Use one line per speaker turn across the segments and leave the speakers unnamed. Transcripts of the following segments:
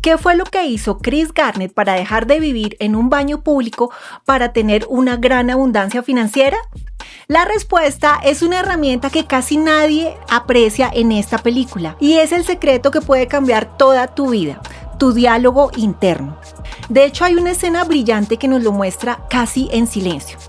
¿Qué fue lo que hizo Chris Garnett para dejar de vivir en un baño público para tener una gran abundancia financiera? La respuesta es una herramienta que casi nadie aprecia en esta película y es el secreto que puede cambiar toda tu vida, tu diálogo interno. De hecho, hay una escena brillante que nos lo muestra casi en silencio.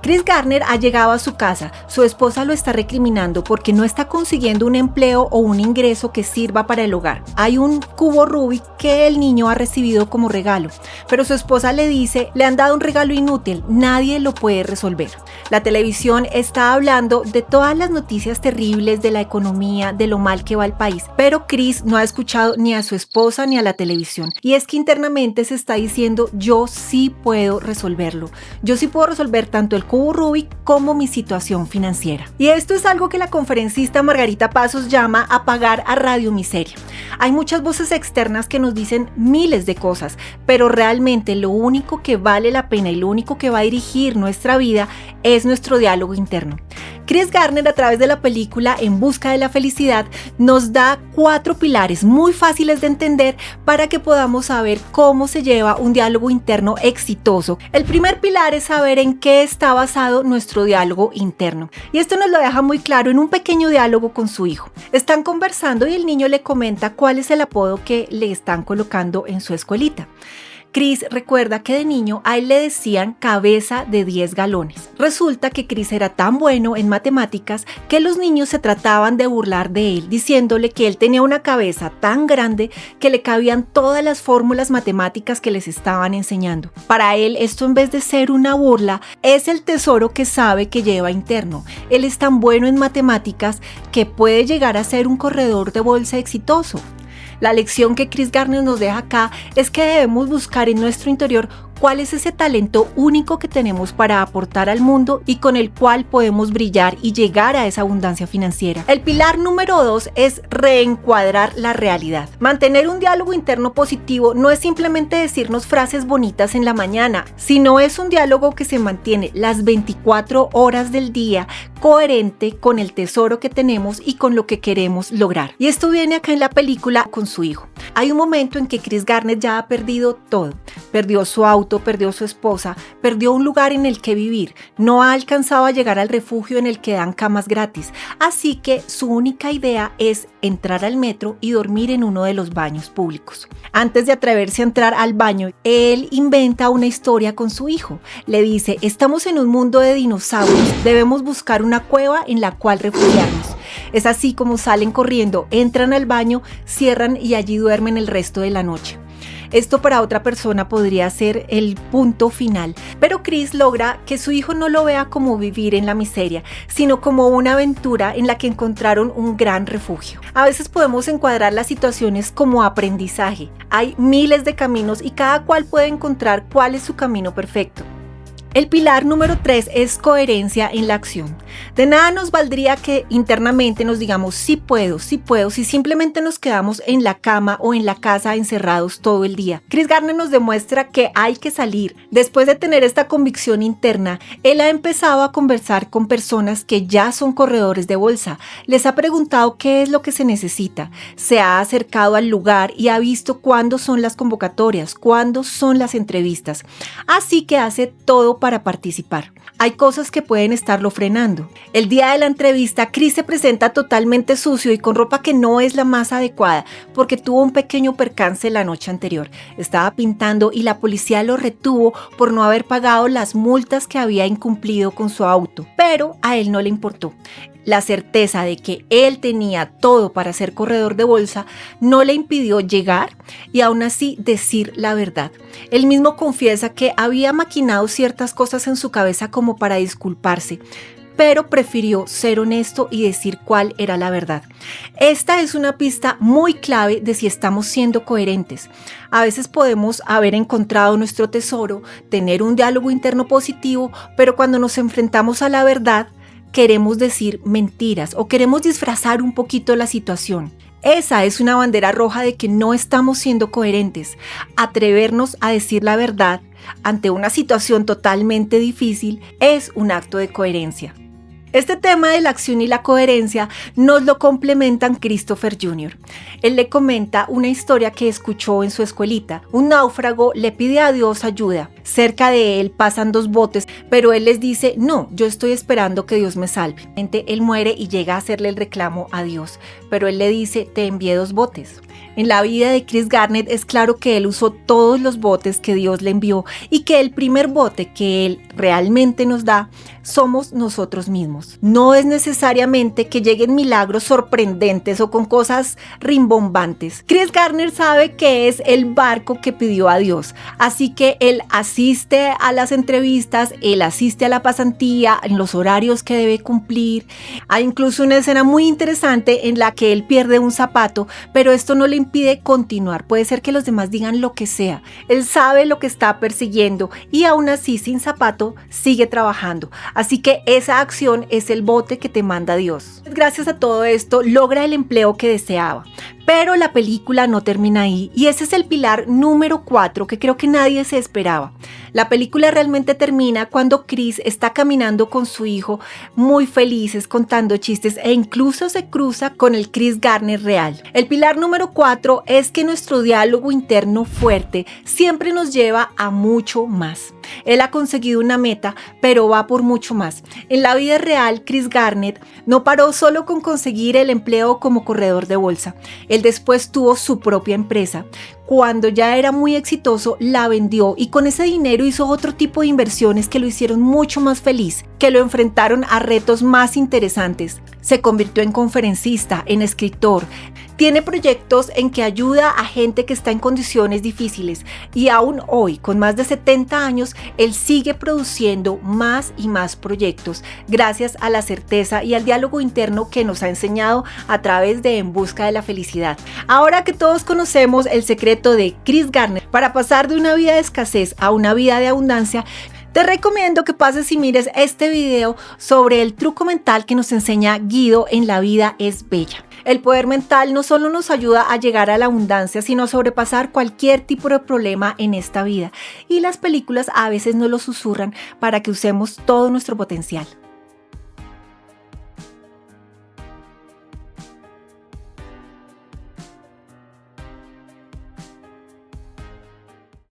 Chris Garnett ha llegado a su casa, su esposa lo está recriminando porque no está consiguiendo un empleo o un ingreso que sirva para el hogar. Hay un cubo Rubik que el niño ha recibido como regalo, pero su esposa le dice, le han dado un regalo inútil, nadie lo puede resolver. La televisión está hablando de todas las noticias terribles de la economía, de lo mal que va el país, pero Chris no ha escuchado ni a su esposa ni a la televisión. Y es que internamente se está diciendo, yo sí puedo resolverlo, yo sí puedo resolver tanto el cubo Rubik como mi situación financiera. Y esto es algo que la conferencista Margarita Pasos llama apagar a radio miseria. Hay muchas voces externas que nos dicen miles de cosas, pero realmente lo único que vale la pena y lo único que va a dirigir nuestra vida es nuestro diálogo interno. Chris Garnett, a través de la película En busca de la felicidad, nos da 4 pilares muy fáciles de entender para que podamos saber cómo se lleva un diálogo interno exitoso. El primer pilar es saber en qué está basado nuestro diálogo interno. Y esto nos lo deja muy claro en un pequeño diálogo con su hijo. Están conversando y el niño le comenta cuál es el apodo que le están colocando en su escuelita. Chris recuerda que de niño a él le decían cabeza de 10 galones. Resulta que Chris era tan bueno en matemáticas que los niños se trataban de burlar de él, diciéndole que él tenía una cabeza tan grande que le cabían todas las fórmulas matemáticas que les estaban enseñando. Para él, esto en vez de ser una burla, es el tesoro que sabe que lleva interno. Él es tan bueno en matemáticas que puede llegar a ser un corredor de bolsa exitoso. La lección que Chris Garnett nos deja acá es que debemos buscar en nuestro interior cuál es ese talento único que tenemos para aportar al mundo y con el cual podemos brillar y llegar a esa abundancia financiera. El pilar número 2 es reencuadrar la realidad. Mantener un diálogo interno positivo no es simplemente decirnos frases bonitas en la mañana, sino es un diálogo que se mantiene las 24 horas del día, coherente con el tesoro que tenemos y con lo que queremos lograr. Y esto viene acá en la película con su hijo. Hay un momento en que Chris Garnett ya ha perdido todo. Perdió su auto, perdió su esposa, perdió un lugar en el que vivir, no ha alcanzado a llegar al refugio en el que dan camas gratis, así que su única idea es entrar al metro y dormir en uno de los baños públicos. Antes de atreverse a entrar al baño, él inventa una historia con su hijo. Le dice, estamos en un mundo de dinosaurios, debemos buscar una cueva en la cual refugiarnos. Es así como salen corriendo, entran al baño, cierran y allí duermen el resto de la noche. Esto para otra persona podría ser el punto final, pero Chris logra que su hijo no lo vea como vivir en la miseria, sino como una aventura en la que encontraron un gran refugio. A veces podemos encuadrar las situaciones como aprendizaje. Hay miles de caminos y cada cual puede encontrar cuál es su camino perfecto. El pilar número 3 es coherencia en la acción. De nada nos valdría que internamente nos digamos sí puedo, si simplemente nos quedamos en la cama o en la casa encerrados todo el día. Chris Garnett nos demuestra que hay que salir. Después de tener esta convicción interna, él ha empezado a conversar con personas que ya son corredores de bolsa. Les ha preguntado qué es lo que se necesita. Se ha acercado al lugar y ha visto cuándo son las convocatorias, cuándo son las entrevistas. Así que hace todo para participar. Hay cosas que pueden estarlo frenando. El día de la entrevista, Chris se presenta totalmente sucio y con ropa que no es la más adecuada porque tuvo un pequeño percance la noche anterior. Estaba pintando y la policía lo retuvo por no haber pagado las multas que había incumplido con su auto, pero a él no le importó. La certeza de que él tenía todo para ser corredor de bolsa no le impidió llegar y aún así decir la verdad. Él mismo confiesa que había maquinado ciertas cosas en su cabeza como para disculparse, pero prefirió ser honesto y decir cuál era la verdad. Esta es una pista muy clave de si estamos siendo coherentes. A veces podemos haber encontrado nuestro tesoro, tener un diálogo interno positivo, pero cuando nos enfrentamos a la verdad, queremos decir mentiras o queremos disfrazar un poquito la situación. Esa es una bandera roja de que no estamos siendo coherentes. Atrevernos a decir la verdad ante una situación totalmente difícil es un acto de coherencia. Este tema de la acción y la coherencia nos lo complementan Christopher Jr. Él le comenta una historia que escuchó en su escuelita. Un náufrago le pide a Dios ayuda. Cerca de él pasan 2 botes, pero él les dice, no, yo estoy esperando que Dios me salve. Él muere y llega a hacerle el reclamo a Dios, pero él le dice, te envié 2 botes. En la vida de Chris Garnett es claro que él usó todos los botes que Dios le envió y que el primer bote que él realmente nos da somos nosotros mismos. No es necesariamente que lleguen milagros sorprendentes o con cosas rimbombantes. Chris Garnett sabe que es el barco que pidió a Dios, así que él asiste a las entrevistas, él asiste a la pasantía en los horarios que debe cumplir. Hay incluso una escena muy interesante en la que él pierde un zapato, pero esto no le impide continuar. Puede ser que los demás digan lo que sea. Él sabe lo que está persiguiendo y aún así sin zapato sigue trabajando. Así que esa acción es el bote que te manda Dios. Gracias a todo esto logra el empleo que deseaba. Pero la película no termina ahí y ese es el pilar número 4 que creo que nadie se esperaba. La película realmente termina cuando Chris está caminando con su hijo muy felices, contando chistes e incluso se cruza con el Chris Garnett real. El pilar número 4 es que nuestro diálogo interno fuerte siempre nos lleva a mucho más. Él ha conseguido una meta, pero va por mucho más. En la vida real, Chris Garnett no paró solo con conseguir el empleo como corredor de bolsa. Él después tuvo su propia empresa. Cuando ya era muy exitoso, la vendió y con ese dinero hizo otro tipo de inversiones que lo hicieron mucho más feliz, que lo enfrentaron a retos más interesantes. Se convirtió en conferencista, en escritor. Tiene proyectos en que ayuda a gente que está en condiciones difíciles y aún hoy, con más de 70 años, él sigue produciendo más y más proyectos gracias a la certeza y al diálogo interno que nos ha enseñado a través de En Busca de la Felicidad. Ahora que todos conocemos el secreto de Chris Garnett para pasar de una vida de escasez a una vida de abundancia, te recomiendo que pases y mires este video sobre el truco mental que nos enseña Guido en La Vida es Bella. El poder mental no solo nos ayuda a llegar a la abundancia, sino a sobrepasar cualquier tipo de problema en esta vida. Y las películas a veces nos lo susurran para que usemos todo nuestro potencial.